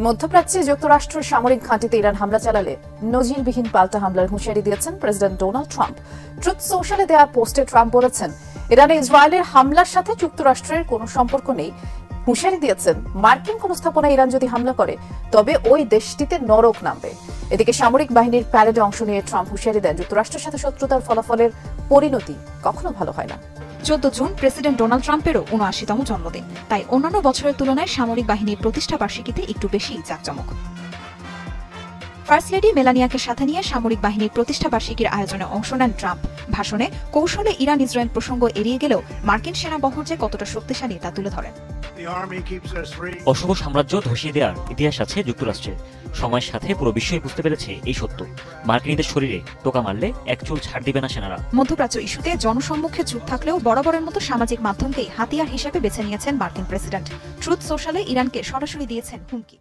মধ্যপ্রাচ্যে যুক্তরাষ্ট্রের সামরিক ঘাঁটিতে ইরান হামলা চালালে নজিরবিহীন পাল্টা হামলার হুঁশিয়ারি দিয়েছেন প্রেসিডেন্ট ডোনাল্ড ট্রাম্প। ট্রুথ সোশ্যালে দেওয়া পোস্টে ট্রাম্প বলেছেন, ইরানে ইসরায়েলের হামলার সাথে যুক্তরাষ্ট্রের কোনো সম্পর্ক নেই। হুঁশিয়ারি দিয়েছেন, মার্কিন কোন স্থাপনায় ইরান যদি হামলা করে তবে ওই দেশটিতে নরক নামবে। এদিকে সামরিক বাহিনীর প্যারেডে অংশ নিয়ে ট্রাম্প হুঁশিয়ারি দেন, যুক্তরাষ্ট্রের সাথে শত্রুতার ফলাফলের পরিণতি কখনো ভালো হয় না। 14 জুন প্রেসিডেন্ট ডোনাল্ড ট্রাম্পেরও ৭৯তম জন্মদিন, তাই অন্যান্য বছরের তুলনায় সামরিক বাহিনীর প্রতিষ্ঠা বার্ষিকীতে একটু বেশি জাঁকজমক। ফার্স্ট লেডি মেলানিয়াকে সাথে নিয়ে সামরিক বাহিনীর প্রতিষ্ঠা বার্ষিকীর আয়োজনে অংশ নেন ট্রাম্প। ভাষণে কৌশলে ইরান ইসরায়েল প্রসঙ্গ এড়িয়ে গেলেও মার্কিন সেনা বহর যে কতটা শক্তিশালী তা তুলে ধরেন। অশুভ সাম্রাজ্য ধসিয়ে দেওয়ার ইতিহাস আছে যুক্তরাষ্ট্রের। সময়ের সাথে পুরো বিশ্বই বুঝতে পেরেছে এই সত্য। মার্কিনীদের শরীরে টোকা মারলে এক চুল ছাড় দিবে না সেনারা। মধ্যপ্রাচ্য ইস্যুতে জনসম্মুখে চুপ থাকলেও বরাবরের মতো সামাজিক মাধ্যমকেই হাতিয়ার হিসেবে বেছে নিয়েছেন মার্কিন প্রেসিডেন্ট। ট্রুথ সোশ্যালে ইরানকে সরাসরি দিয়েছেন হুমকি।